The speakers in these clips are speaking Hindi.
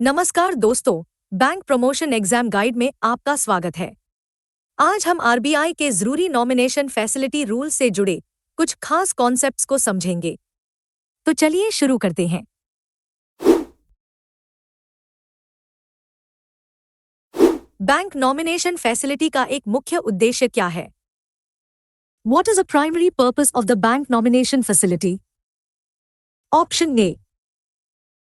नमस्कार दोस्तों, बैंक प्रमोशन एग्जाम गाइड में आपका स्वागत है। आज हम आरबीआई के जरूरी नॉमिनेशन फैसिलिटी रूल से जुड़े कुछ खास कॉन्सेप्ट्स को समझेंगे। तो चलिए शुरू करते हैं। बैंक नॉमिनेशन फैसिलिटी का एक मुख्य उद्देश्य क्या है? What is a primary purpose of the bank nomination facility? Option A.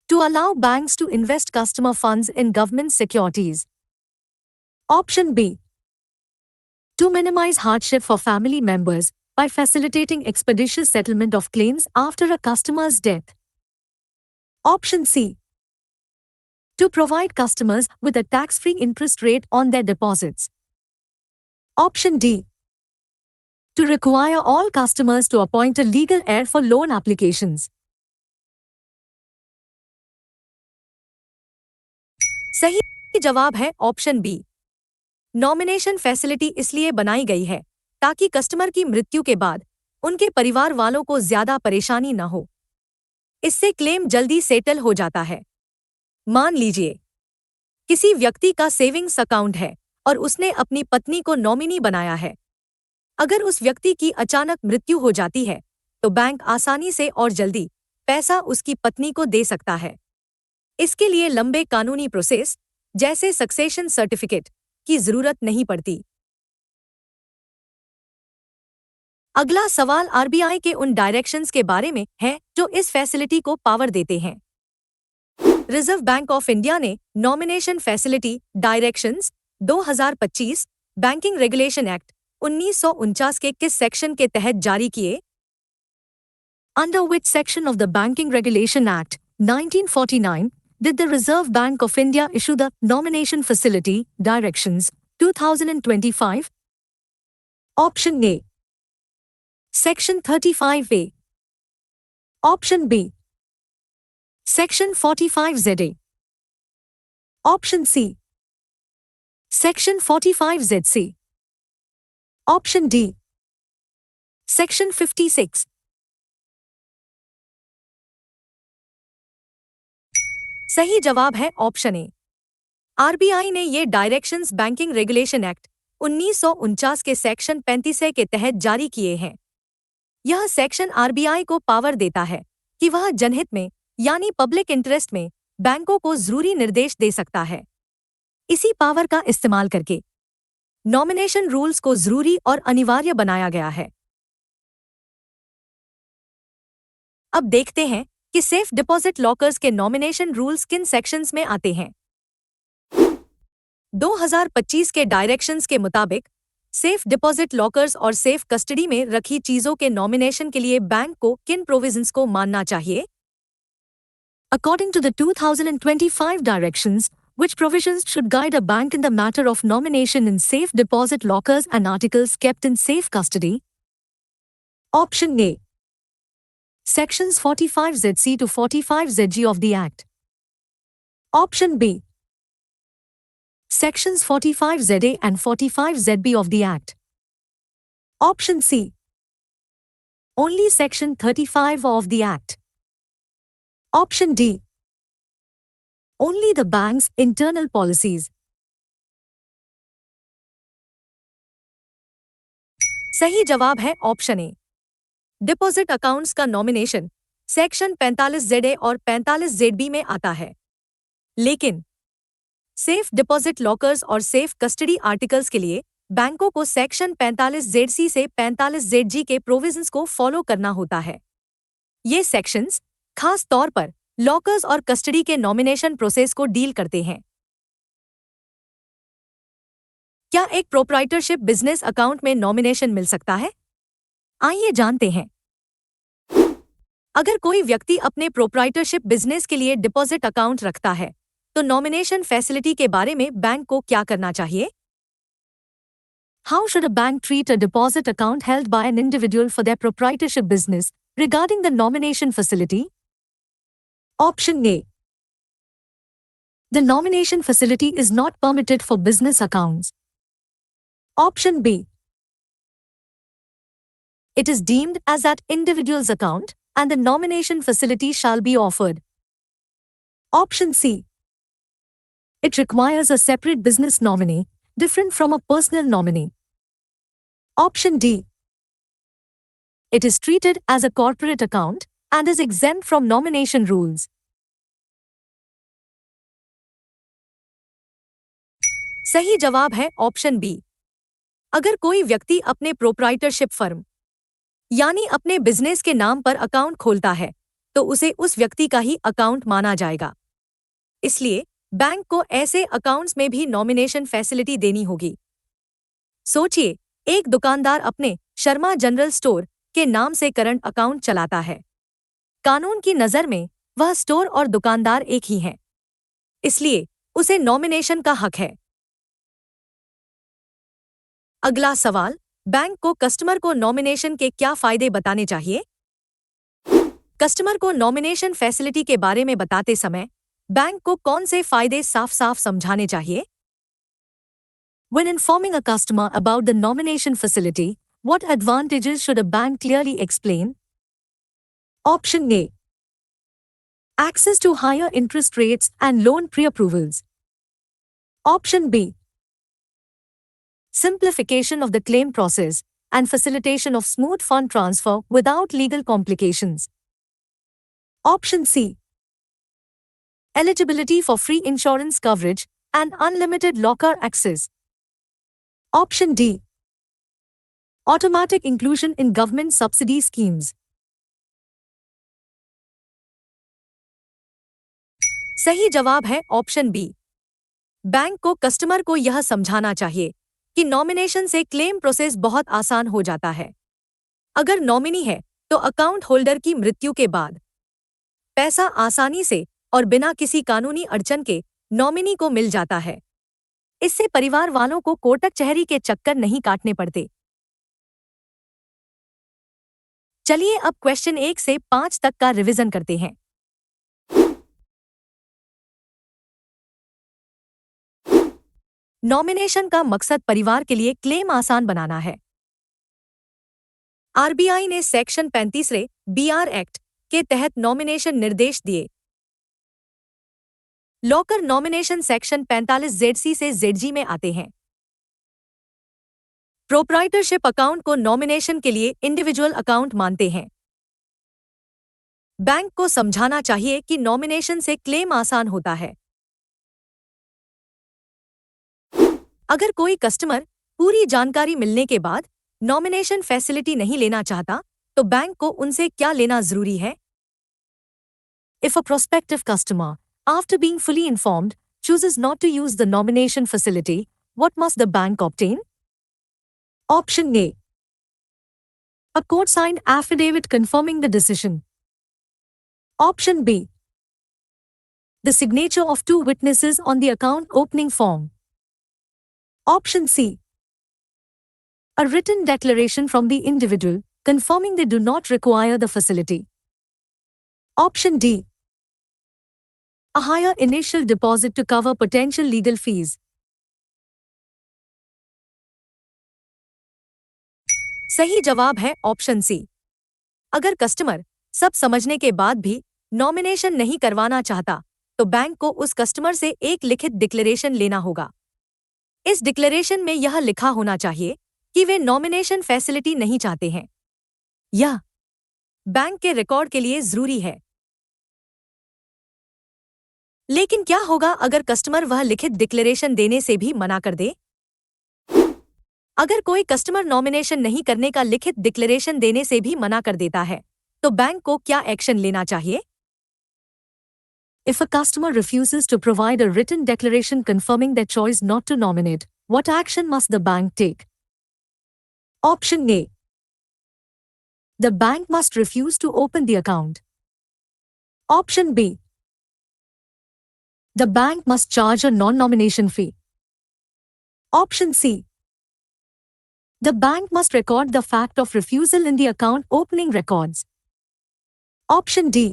To allow banks to invest customer funds in government securities. Option B. To minimize hardship for family members by facilitating expeditious settlement of claims after a customer's death. Option C. To provide customers with a tax-free interest rate on their deposits. Option D. To require all customers to appoint a legal heir for loan applications. सही जवाब है ऑप्शन बी। नॉमिनेशन फैसिलिटी इसलिए बनाई गई है ताकि कस्टमर की मृत्यु के बाद उनके परिवार वालों को ज्यादा परेशानी न हो। इससे क्लेम जल्दी सेटल हो जाता है। मान लीजिए किसी व्यक्ति का सेविंग्स अकाउंट है और उसने अपनी पत्नी को नॉमिनी बनाया है। अगर उस व्यक्ति की अचानक मृत्यु हो जाती है तो बैंक आसानी से और जल्दी पैसा उसकी पत्नी को दे सकता है। इसके लिए लंबे कानूनी प्रोसेस जैसे सक्सेशन सर्टिफिकेट की जरूरत नहीं पड़ती। अगला सवाल आरबीआई के उन डायरेक्शंस के बारे में है जो इस फैसिलिटी को पावर देते हैं। रिजर्व बैंक ऑफ इंडिया ने nomination facility directions 2025 banking regulation act 1949 के किस सेक्शन के तहत जारी किए? Under which section of the Banking Regulation Act 1949 did the Reserve Bank of India issue the Nomination Facility Directions 2025? Option A. Section 35A. Option B. Section 45ZA. Option C. Section 45ZC. Option D. Section 56. सही जवाब है ऑप्शन ए। आरबीआई ने ये डायरेक्शंस बैंकिंग रेगुलेशन एक्ट 1949 के सेक्शन 35 के तहत जारी किए हैं। यह सेक्शन आरबीआई को पावर देता है कि वह जनहित में यानी पब्लिक इंटरेस्ट में बैंकों को जरूरी निर्देश दे सकता है। इसी पावर का इस्तेमाल करके नॉमिनेशन रूल्स को जरूरी और अनिवार्य बनाया गया है। अब देखते हैं कि सेफ डिपॉजिट लॉकर्स के नॉमिनेशन रूल्स किन सेक्शंस में आते हैं। 2025 के डायरेक्शंस के मुताबिक सेफ डिपॉजिट लॉकर्स और सेफ कस्टडी में रखी चीजों के नॉमिनेशन के लिए बैंक को किन प्रोविजंस को मानना चाहिए? According to the 2025 directions, which provisions should guide a bank in the matter of nomination in safe deposit lockers and articles kept in safe custody? Option A. Sections 45ZC to 45ZG of the Act. Option B. Sections 45ZA and 45ZB of the Act. Option C. Only Section 35 of the Act. Option D. Only the bank's internal policies. सही जवाब है ऑप्शन ए। डिपॉजिट अकाउंट्स का नॉमिनेशन सेक्शन 45ZA और 45ZB में आता है, लेकिन सेफ डिपॉजिट लॉकर्स और सेफ कस्टडी आर्टिकल्स के लिए बैंकों को सेक्शन 45ZC से 45ZG के प्रोविजंस को फॉलो करना होता है। ये सेक्शंस खास तौर पर लॉकर्स और कस्टडी के नॉमिनेशन प्रोसेस को डील करते हैं। क्या एक प्रोप्राइटरशिप बिजनेस अकाउंट में नॉमिनेशन मिल सकता है? आइए जानते हैं। अगर कोई व्यक्ति अपने प्रोप्राइटरशिप बिजनेस के लिए डिपॉजिट अकाउंट रखता है तो नॉमिनेशन फैसिलिटी के बारे में बैंक को क्या करना चाहिए? How should a bank treat a deposit account held by an individual for their proprietorship business regarding the nomination facility? Option A. The nomination facility is not permitted for business accounts. Option B. It is deemed as that individual's account and the nomination facility shall be offered. Option C. It requires a separate business nominee, different from a personal nominee. Option D. It is treated as a corporate account and is exempt from nomination rules. सही जवाब है ऑप्शन बी। अगर कोई व्यक्ति अपने प्रोप्राइटरशिप फर्म यानी अपने बिजनेस के नाम पर अकाउंट खोलता है तो उसे उस व्यक्ति का ही अकाउंट माना जाएगा। इसलिए बैंक को ऐसे अकाउंट्स में भी नॉमिनेशन फैसिलिटी देनी होगी। सोचिए, एक दुकानदार अपने शर्मा जनरल स्टोर के नाम से करंट अकाउंट चलाता है। कानून की नज़र में वह स्टोर और दुकानदार एक ही हैं, इसलिए उसे नॉमिनेशन का हक है। अगला सवाल, बैंक को कस्टमर को नॉमिनेशन के क्या फायदे बताने चाहिए? कस्टमर को नॉमिनेशन फैसिलिटी के बारे में बताते समय बैंक को कौन से फायदे साफ साफ समझाने चाहिए? When informing a customer about the nomination facility, what advantages should a bank clearly explain? Option A. Access to higher interest rates and loan pre-approvals. Option B. Simplification of the claim process and facilitation of smooth fund transfer without legal complications. Option C. Eligibility for free insurance coverage and unlimited locker access. Option D. Automatic inclusion in government subsidy schemes. सही जवाब है ऑप्शन बी। बैंक को कस्टमर को यह समझाना चाहिए कि नॉमिनेशन से क्लेम प्रोसेस बहुत आसान हो जाता है। अगर नॉमिनी है तो अकाउंट होल्डर की मृत्यु के बाद पैसा आसानी से और बिना किसी कानूनी अड़चन के नॉमिनी को मिल जाता है। इससे परिवार वालों को कोटक कचहरी के चक्कर नहीं काटने पड़ते। चलिए अब क्वेश्चन 1 से 5 तक का रिवीजन करते हैं। नॉमिनेशन का मकसद परिवार के लिए क्लेम आसान बनाना है। आरबीआई ने सेक्शन 35 बीआर एक्ट के तहत नॉमिनेशन निर्देश दिए। लॉकर नॉमिनेशन सेक्शन 45 जेडसी से जेडजी में आते हैं। प्रोप्राइटरशिप अकाउंट को नॉमिनेशन के लिए इंडिविजुअल अकाउंट मानते हैं। बैंक को समझाना चाहिए कि नॉमिनेशन से क्लेम आसान होता है। अगर कोई कस्टमर पूरी जानकारी मिलने के बाद नॉमिनेशन फैसिलिटी नहीं लेना चाहता तो बैंक को उनसे क्या लेना जरूरी है? If a prospective customer, after being fully informed, chooses not to use the nomination facility, what must the bank obtain? Option A. A court-signed affidavit confirming the decision. Option B. The signature of 2 witnesses on the account opening form. Option C. A written declaration from the individual confirming they do not require the facility. Option D. A higher initial deposit to cover potential legal fees. सही जवाब है ऑप्शन सी। अगर कस्टमर सब समझने के बाद भी नॉमिनेशन नहीं करवाना चाहता तो बैंक को उस कस्टमर से एक लिखित डिक्लेरेशन लेना होगा। इस डिक्लेरेशन में यह लिखा होना चाहिए कि वे नॉमिनेशन फैसिलिटी नहीं चाहते हैं। यह बैंक के रिकॉर्ड के लिए जरूरी है। लेकिन क्या होगा अगर कस्टमर वह लिखित डिक्लेरेशन देने से भी मना कर दे? अगर कोई कस्टमर नॉमिनेशन नहीं करने का लिखित डिक्लेरेशन देने से भी मना कर देता है तो बैंक को क्या एक्शन लेना चाहिए? If a customer refuses to provide a written declaration confirming their choice not to nominate, what action must the bank take? Option A. The bank must refuse to open the account. Option B. The bank must charge a non-nomination fee. Option C. The bank must record the fact of refusal in the account opening records. Option D.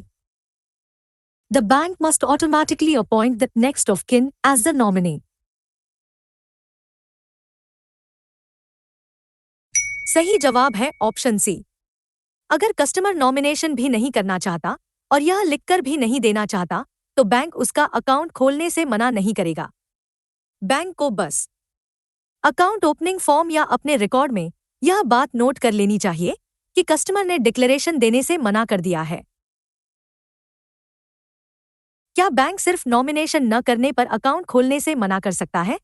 The bank must automatically appoint the next of kin as the nominee. सही जवाब है ऑप्शन सी। अगर कस्टमर नॉमिनेशन भी नहीं करना चाहता और यह लिखकर भी नहीं देना चाहता तो बैंक उसका अकाउंट खोलने से मना नहीं करेगा। बैंक को बस अकाउंट ओपनिंग फॉर्म या अपने रिकॉर्ड में यह बात नोट कर लेनी चाहिए कि कस्टमर ने डिक्लेरेशन देने से मना कर दिया है। क्या बैंक सिर्फ नॉमिनेशन न करने पर अकाउंट खोलने से मना कर सकता है?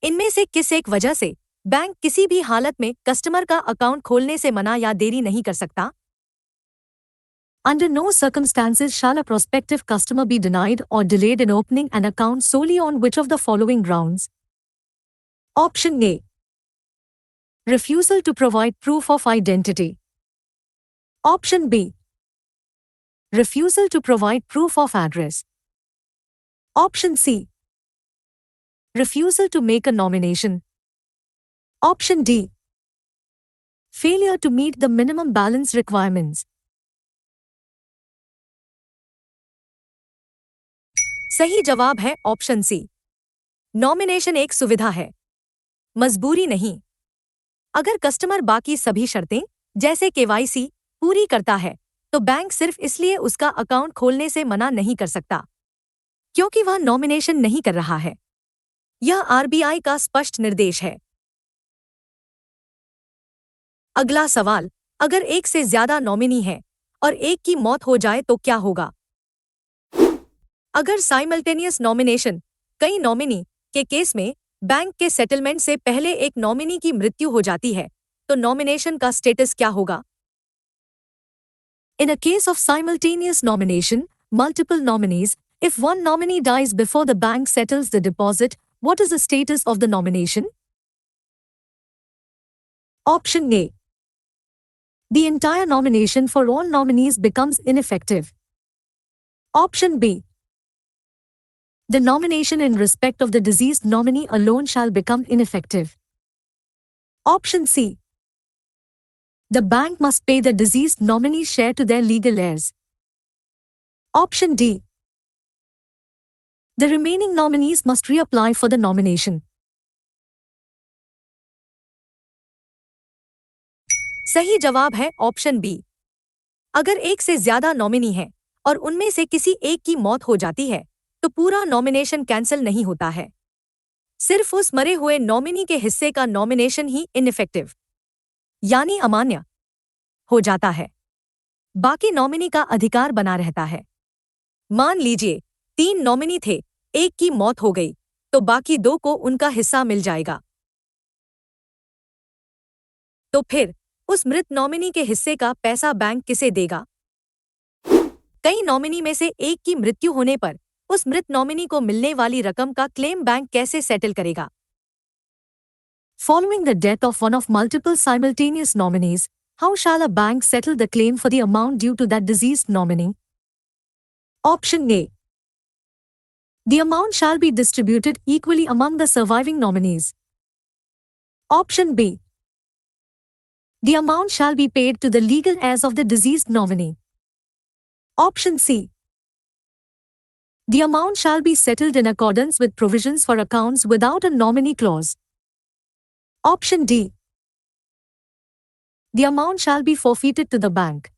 इनमें से किस एक वजह से बैंक किसी भी हालत में कस्टमर का अकाउंट खोलने से मना या देरी नहीं कर सकता? Under no circumstances shall a prospective customer be denied or delayed in opening an account solely on which of the following grounds? Option A. Refusal to provide proof of identity. Option B. Refusal to provide proof of address. Option C. Refusal to make a nomination. Option D. Failure to meet the minimum balance requirements. सही जवाब है ऑप्शन सी। नॉमिनेशन एक सुविधा है, मजबूरी नहीं। अगर कस्टमर बाकी सभी शर्तें जैसे केवाईसी पूरी करता है तो बैंक सिर्फ इसलिए उसका अकाउंट खोलने से मना नहीं कर सकता क्योंकि वह नॉमिनेशन नहीं कर रहा है। यह आरबीआई का स्पष्ट निर्देश है। अगला सवाल, अगर एक से ज्यादा नॉमिनी है और एक की मौत हो जाए तो क्या होगा? अगर साइमल्टेनियस नॉमिनेशन कई नॉमिनी के केस में बैंक के सेटलमेंट से पहले एक नॉमिनी की मृत्यु हो जाती है तो नॉमिनेशन का स्टेटस क्या होगा? In a case of simultaneous nomination, multiple nominees, if one nominee dies before the bank settles the deposit, what is the status of the nomination? Option A. The entire nomination for all nominees becomes ineffective. Option B. The nomination in respect of the deceased nominee alone shall become ineffective. Option C. The bank must pay the deceased nominee's share to their legal heirs. Option D. The remaining nominees must reapply for the nomination. सही जवाब है ऑप्शन बी। अगर एक से ज्यादा नॉमिनी है और उनमें से किसी एक की मौत हो जाती है तो पूरा नॉमिनेशन कैंसिल नहीं होता है। सिर्फ उस मरे हुए नॉमिनी के हिस्से का नॉमिनेशन ही इनइफेक्टिव यानी अमान्य हो जाता है। बाकी नॉमिनी का अधिकार बना रहता है। मान लीजिए 3 नॉमिनी थे, एक की मौत हो गई तो बाकी 2 को उनका हिस्सा मिल जाएगा। तो फिर उस मृत नॉमिनी के हिस्से का पैसा बैंक किसे देगा? कई नॉमिनी में से एक की मृत्यु होने पर उस मृत नॉमिनी को मिलने वाली रकम का क्लेम बैंक कैसे सेटल करेगा? Following the death of one of multiple simultaneous nominees, how shall a bank settle the claim for the amount due to that deceased nominee? Option A. The amount shall be distributed equally among the surviving nominees. Option B. The amount shall be paid to the legal heirs of the deceased nominee. Option C. The amount shall be settled in accordance with provisions for accounts without a nominee clause. Option D. The amount shall be forfeited to the bank.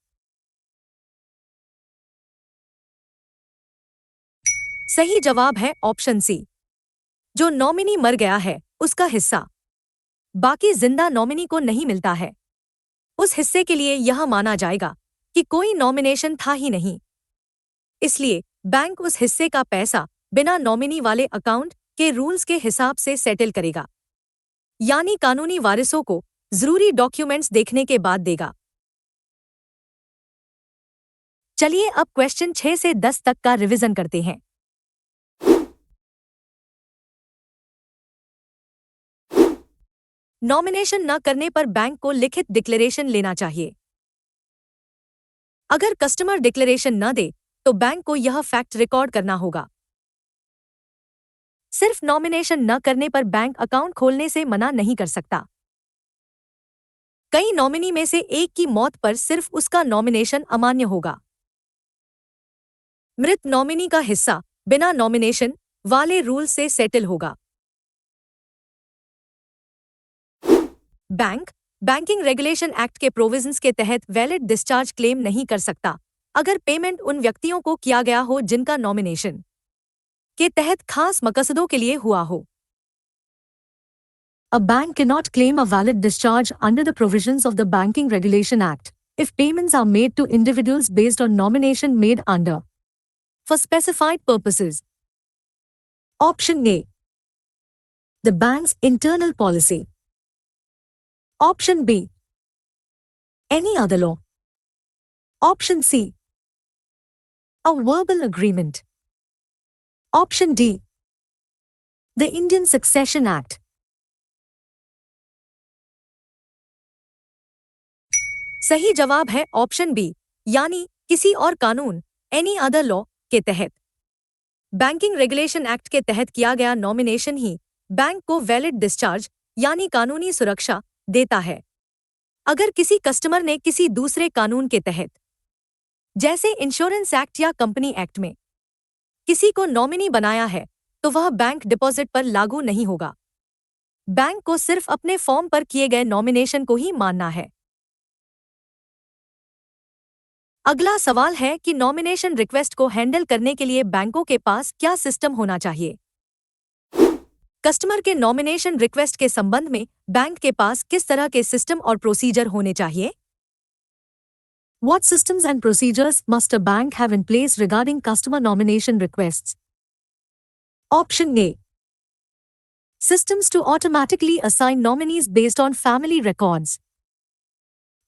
सही जवाब है ऑप्शन सी। जो नॉमिनी मर गया है उसका हिस्सा बाकी जिंदा नॉमिनी को नहीं मिलता है। उस हिस्से के लिए यह माना जाएगा कि कोई नॉमिनेशन था ही नहीं, इसलिए बैंक उस हिस्से का पैसा बिना नॉमिनी वाले अकाउंट के रूल्स के हिसाब से सेटल करेगा, यानी कानूनी वारिसों को जरूरी डॉक्यूमेंट्स देखने के बाद देगा। चलिए अब क्वेश्चन 6 से 10 तक का रिवीजन करते हैं। नॉमिनेशन न करने पर बैंक को लिखित डिक्लेरेशन लेना चाहिए। अगर कस्टमर डिक्लेरेशन न दे तो बैंक को यह फैक्ट रिकॉर्ड करना होगा। सिर्फ नॉमिनेशन न करने पर बैंक अकाउंट खोलने से मना नहीं कर सकता। कई नॉमिनी में से एक की मौत पर सिर्फ उसका नॉमिनेशन अमान्य होगा। मृत नॉमिनी का हिस्सा बिना नॉमिनेशन वाले रूल से सेटल होगा। बैंक बैंकिंग रेगुलेशन एक्ट के प्रोविजंस के तहत वैलिड डिस्चार्ज क्लेम नहीं कर सकता अगर पेमेंट उन व्यक्तियों को किया गया हो जिनका नॉमिनेशन के तहत खास मकसदों के लिए हुआ हो। A bank cannot claim a valid discharge under the provisions of the Banking Regulation Act if payments are made to individuals based on nomination made under for specified purposes. Option A. The bank's internal policy. Option B. Any other law. Option C. A verbal agreement. Option D. The Indian Succession Act. सही जवाब है ऑप्शन बी, यानी किसी और कानून, एनी अदर लॉ के तहत। बैंकिंग रेगुलेशन एक्ट के तहत किया गया नॉमिनेशन ही बैंक को वैलिड डिस्चार्ज यानी कानूनी सुरक्षा देता है। अगर किसी कस्टमर ने किसी दूसरे कानून के तहत, जैसे इंश्योरेंस एक्ट या कंपनी एक्ट में, किसी को नॉमिनी बनाया है, तो वह बैंक डिपॉजिट पर लागू नहीं होगा। बैंक को सिर्फ अपने फॉर्म पर किए गए नॉमिनेशन को ही मानना है। अगला सवाल है कि नॉमिनेशन रिक्वेस्ट को हैंडल करने के लिए बैंकों के पास क्या सिस्टम होना चाहिए। कस्टमर के नॉमिनेशन रिक्वेस्ट के संबंध में बैंक के पास किस तरह के सिस्टम और प्रोसीजर होने चाहिए? What systems and procedures must a bank have in place regarding customer nomination requests? Option A. Systems to automatically assign nominees based on family records.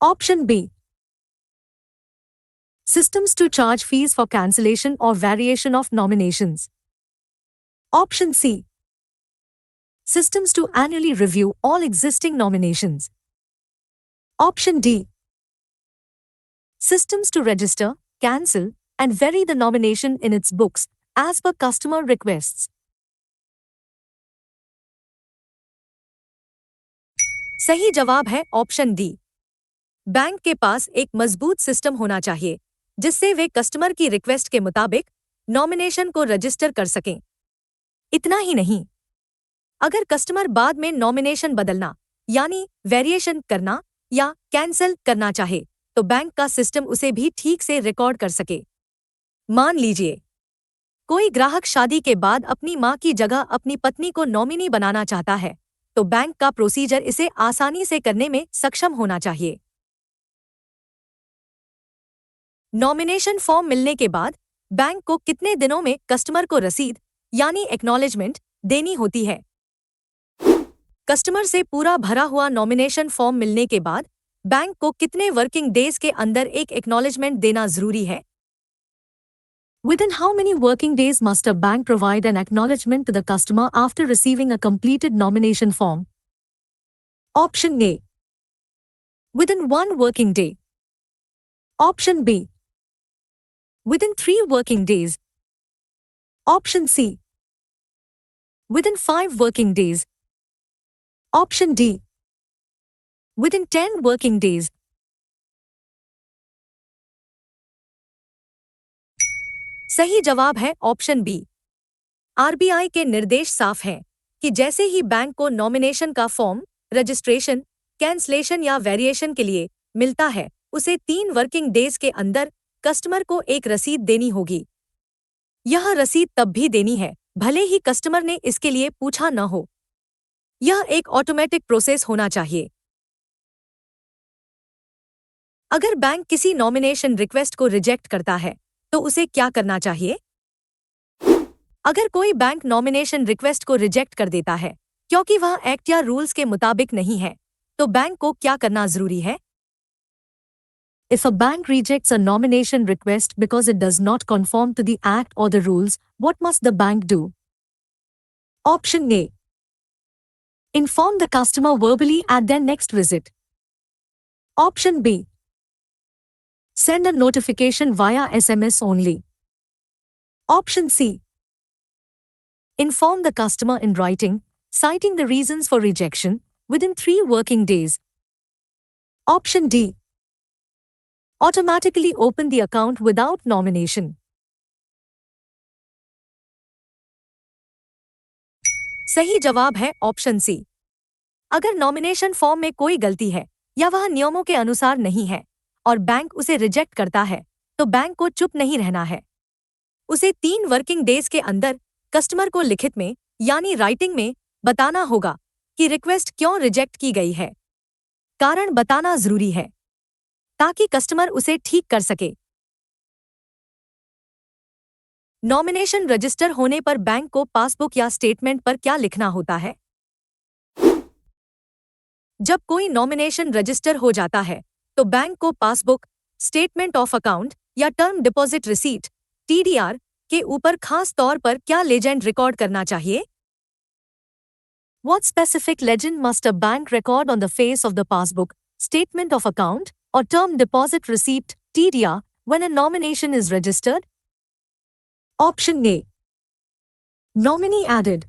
Option B. Systems to charge fees for cancellation or variation of nominations. Option C. Systems to annually review all existing nominations. Option D. Systems to register, cancel, and vary the nomination in its books as per customer requests. सही जवाब है ऑप्शन डी। बैंक के पास एक मजबूत सिस्टम होना चाहिए जिससे वे कस्टमर की रिक्वेस्ट के मुताबिक नॉमिनेशन को रजिस्टर कर सकें। इतना ही नहीं, अगर कस्टमर बाद में नॉमिनेशन बदलना यानी वेरिएशन करना या कैंसिल करना चाहे तो बैंक का सिस्टम उसे भी ठीक से रिकॉर्ड कर सके। मान लीजिए कोई ग्राहक शादी के बाद अपनी मां की जगह अपनी पत्नी को नॉमिनी बनाना चाहता है, तो बैंक का प्रोसीजर इसे आसानी से करने में सक्षम होना चाहिए। नॉमिनेशन फॉर्म मिलने के बाद बैंक को कितने दिनों में कस्टमर को रसीद यानी एक्नॉलेजमेंट देनी होती है? कस्टमर से पूरा भरा हुआ नॉमिनेशन फॉर्म मिलने के बाद बैंक को कितने वर्किंग डेज के अंदर एक एक्नॉलेजमेंट देना जरूरी है? Within how many working days must a bank provide an acknowledgement to the customer after receiving a completed nomination form? Option A. Within 1 working day. Option B. Within 3 working days. Option C. Within 5 working days. Option D. Within 10 working days. सही जवाब है ऑप्शन बी। आरबीआई के निर्देश साफ हैं कि जैसे ही बैंक को नॉमिनेशन का फॉर्म रजिस्ट्रेशन, कैंसलेशन या वेरिएशन के लिए मिलता है, उसे 3 वर्किंग डेज के अंदर कस्टमर को एक रसीद देनी होगी। यह रसीद तब भी देनी है भले ही कस्टमर ने इसके लिए पूछा न हो। यह एक ऑटोमेटिक प्रोसेस होना चाहिए। अगर बैंक किसी नॉमिनेशन रिक्वेस्ट को रिजेक्ट करता है तो उसे क्या करना चाहिए? अगर कोई बैंक नॉमिनेशन रिक्वेस्ट को रिजेक्ट कर देता है क्योंकि वह एक्ट या रूल्स के मुताबिक नहीं है, तो बैंक को क्या करना जरूरी है? If a bank rejects a nomination request because it does not conform to the act or the rules, what must the bank do? Option A. Inform the customer verbally at their next visit. Option B. Send a notification via SMS only. Option C. Inform the customer in writing, citing the reasons for rejection, within 3 working days. Option D. Automatically open the account without nomination. सही जवाब है ऑप्शन सी। अगर नॉमिनेशन फॉर्म में कोई गलती है या वह नियमों के अनुसार नहीं है और बैंक उसे रिजेक्ट करता है, तो बैंक को चुप नहीं रहना है। उसे 3 वर्किंग डेज के अंदर कस्टमर को लिखित में यानी राइटिंग में बताना होगा कि रिक्वेस्ट क्यों रिजेक्ट की गई है। कारण बताना जरूरी है ताकि कस्टमर उसे ठीक कर सके। नॉमिनेशन रजिस्टर होने पर बैंक को पासबुक या स्टेटमेंट पर क्या लिखना होता है? जब कोई नॉमिनेशन रजिस्टर हो जाता है तो बैंक को पासबुक, स्टेटमेंट ऑफ अकाउंट या टर्म डिपॉजिट रिसीट (TDR) के ऊपर खास तौर पर क्या लेजेंड रिकॉर्ड करना चाहिए? What specific legend must a bank record on the face of the passbook, statement of account, or term deposit receipt (TDR) when a nomination is registered? Option A. Nominee added.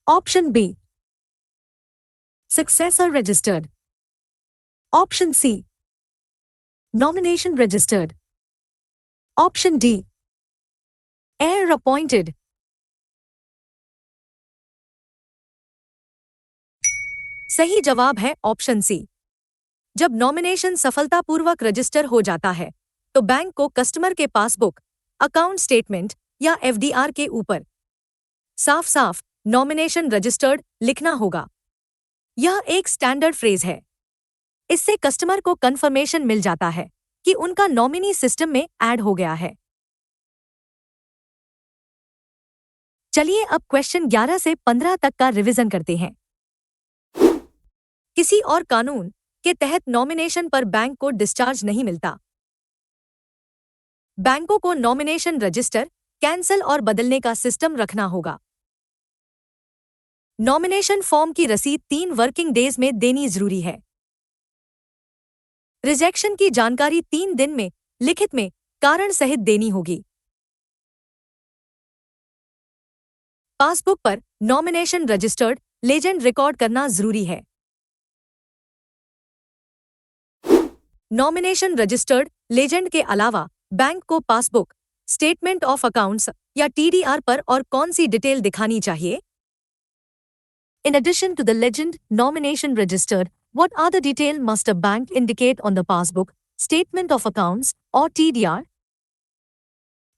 Option B. Successor registered. Option C. Nomination registered. Option D. Heir appointed. सही जवाब है ऑप्शन सी। जब नॉमिनेशन सफलतापूर्वक रजिस्टर हो जाता है तो बैंक को कस्टमर के पासबुक, अकाउंट स्टेटमेंट या FDR के ऊपर साफ साफ नॉमिनेशन रजिस्टर्ड लिखना होगा। यह एक स्टैंडर्ड फ्रेज है। इससे कस्टमर को कंफर्मेशन मिल जाता है कि उनका नॉमिनी सिस्टम में ऐड हो गया है। चलिए अब क्वेश्चन 11 से 15 तक का रिवीजन करते हैं। किसी और कानून के तहत नॉमिनेशन पर बैंक को डिस्चार्ज नहीं मिलता। बैंकों को नॉमिनेशन रजिस्टर, कैंसल और बदलने का सिस्टम रखना होगा। नॉमिनेशन फॉर्म की रसीद 3 वर्किंग डेज में देनी जरूरी है। रिजेक्शन की जानकारी 3 दिन में लिखित में कारण सहित देनी होगी। पासबुक पर नॉमिनेशन रजिस्टर्ड लेजेंड रिकॉर्ड करना जरूरी है। नॉमिनेशन रजिस्टर्ड लेजेंड के अलावा बैंक को पासबुक, स्टेटमेंट ऑफ अकाउंट्स या TDR पर और कौन सी डिटेल दिखानी चाहिए? In addition to the legend nomination registered, what other detail must a bank indicate on the passbook, statement of accounts or TDR?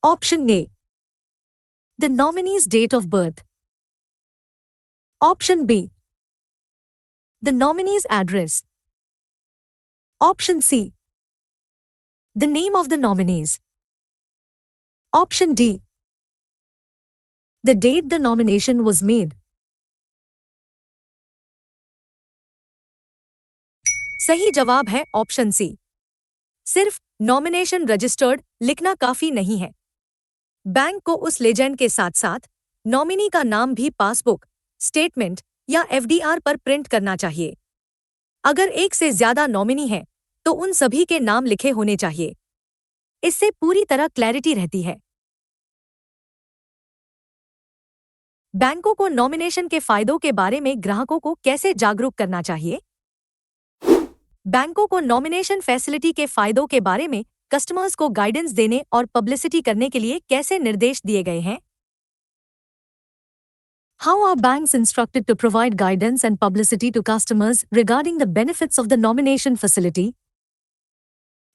Option A. The nominee's date of birth. Option B. The nominee's address. Option C. The name of the nominees. Option D. The date the nomination was made. सही जवाब है ऑप्शन सी। सिर्फ नॉमिनेशन रजिस्टर्ड लिखना काफी नहीं है। बैंक को उस लेजेंड के साथ साथ नॉमिनी का नाम भी पासबुक, स्टेटमेंट या FDR पर प्रिंट करना चाहिए। अगर एक से ज्यादा नॉमिनी है तो उन सभी के नाम लिखे होने चाहिए। इससे पूरी तरह क्लैरिटी रहती है। बैंकों को नॉमिनेशन के फायदों के बारे में ग्राहकों को कैसे जागरूक करना चाहिए? बैंकों को नॉमिनेशन फैसिलिटी के फायदों के बारे में कस्टमर्स को गाइडेंस देने और पब्लिसिटी करने के लिए कैसे निर्देश दिए गए हैं? How are banks instructed to provide guidance and publicity to customers regarding the benefits of the nomination facility?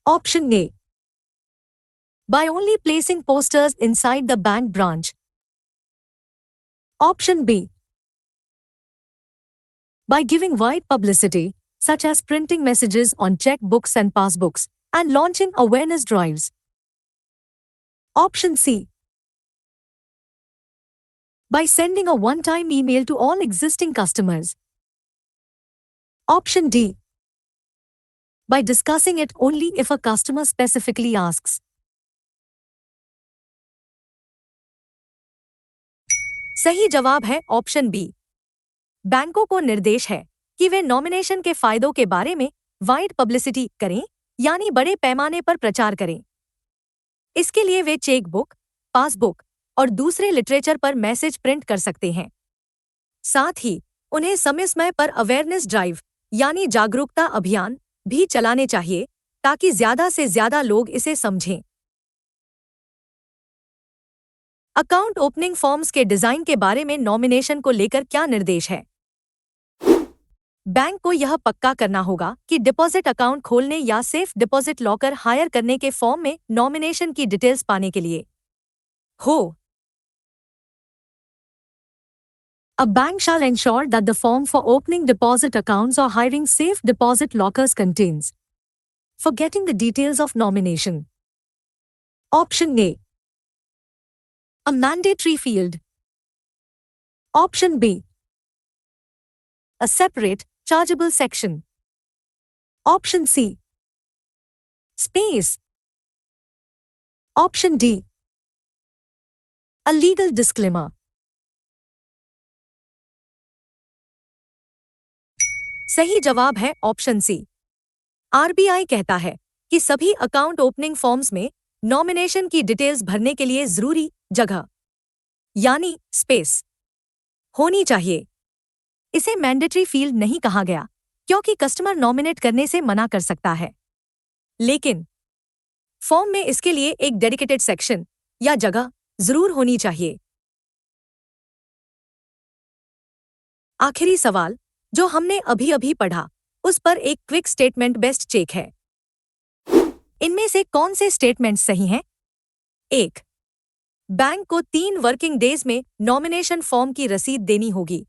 Option A. By only placing posters inside the bank branch. Option B. By giving wide publicity, such as printing messages on checkbooks and passbooks, and launching awareness drives. Option C. By sending a one-time email to all existing customers. Option D. By discussing it only if a customer specifically asks. सही जवाब है ऑप्शन बी। बैंकों को निर्देश है कि वे नॉमिनेशन के फायदों के बारे में वाइड पब्लिसिटी करें यानी बड़े पैमाने पर प्रचार करें। इसके लिए वे चेकबुक, पासबुक और दूसरे लिटरेचर पर मैसेज प्रिंट कर सकते हैं। साथ ही उन्हें समय समय पर अवेयरनेस ड्राइव यानी जागरूकता अभियान भी चलाने चाहिए ताकि ज्यादा से ज्यादा लोग इसे समझें। अकाउंट ओपनिंग फॉर्म्स के डिजाइन के बारे में नॉमिनेशन को लेकर क्या निर्देश है? बैंक को यह पक्का करना होगा कि डिपॉजिट अकाउंट खोलने या सेफ डिपॉजिट लॉकर हायर करने के फॉर्म में नॉमिनेशन की डिटेल्स पाने के लिए हो। A bank shall ensure that the form for opening deposit accounts or hiring safe deposit lockers contains. Forgetting the details of nomination. Option A. A mandatory field. Option B. A separate, chargeable section. Option C. Space. Option D. A legal disclaimer. सही जवाब है ऑप्शन सी। आरबीआई कहता है कि सभी अकाउंट ओपनिंग फॉर्म्स में नॉमिनेशन की डिटेल्स भरने के लिए जरूरी जगह यानी स्पेस होनी चाहिए। इसे मैंडेटरी फील्ड नहीं कहा गया क्योंकि कस्टमर नॉमिनेट करने से मना कर सकता है, लेकिन फॉर्म में इसके लिए एक डेडिकेटेड सेक्शन या जगह जरूर होनी चाहिए। आखिरी सवाल जो हमने अभी अभी पढ़ा उस पर एक क्विक स्टेटमेंट बेस्ट चेक है। इनमें से कौन से स्टेटमेंट्स सही हैं? 1. बैंक को 3 वर्किंग डेज में नॉमिनेशन फॉर्म की रसीद देनी होगी।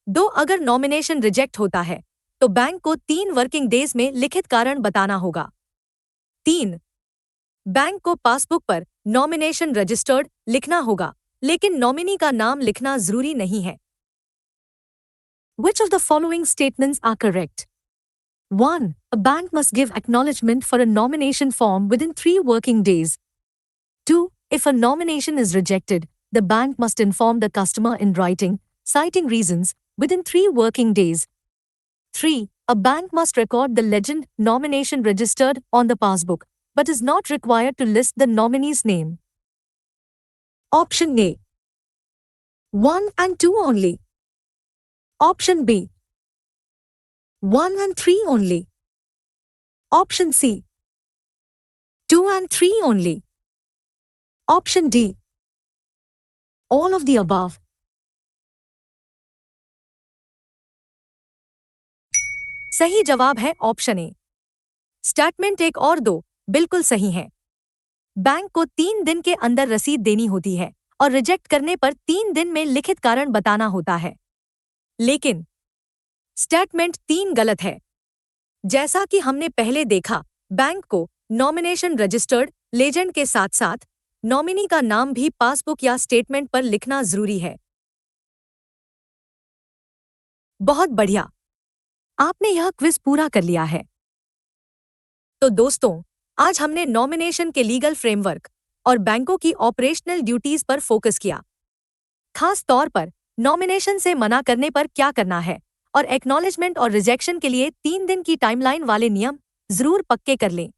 2. अगर नॉमिनेशन रिजेक्ट होता है तो बैंक को 3 वर्किंग डेज में लिखित कारण बताना होगा। 3. बैंक को पासबुक पर नॉमिनेशन रजिस्टर्ड लिखना होगा, लेकिन नॉमिनी का नाम लिखना जरूरी नहीं है। Which of the following statements are correct? 1. A bank must give acknowledgement for a nomination form within 3 working days. 2. If a nomination is rejected, the bank must inform the customer in writing, citing reasons, within 3 working days. 3. A bank must record the legend nomination registered on the passbook, but is not required to list the nominee's name. Option A. 1 and 2 only. Option B. 1 and 3 only. Option C. 2 and 3 only. Option D. All of the above. सही जवाब है ऑप्शन ए। स्टेटमेंट 1 और 2 बिल्कुल सही हैं। बैंक को 3 दिन के अंदर रसीद देनी होती है और रिजेक्ट करने पर 3 दिन में लिखित कारण बताना होता है, लेकिन स्टेटमेंट 3 गलत है। जैसा कि हमने पहले देखा, बैंक को नॉमिनेशन रजिस्टर्ड लेजेंड के साथ साथ नॉमिनी का नाम भी पासबुक या स्टेटमेंट पर लिखना जरूरी है। बहुत बढ़िया, आपने यह क्विज पूरा कर लिया है। तो दोस्तों, आज हमने नॉमिनेशन के लीगल फ्रेमवर्क और बैंकों की ऑपरेशनल ड्यूटीज पर फोकस किया। खास तौर पर नॉमिनेशन से मना करने पर क्या करना है और एक्नॉलेजमेंट और रिजेक्शन के लिए 3 दिन की टाइमलाइन वाले नियम जरूर पक्के कर लें।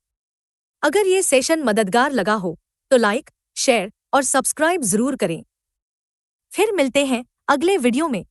अगर ये सेशन मददगार लगा हो तो लाइक, शेयर और सब्सक्राइब जरूर करें। फिर मिलते हैं अगले वीडियो में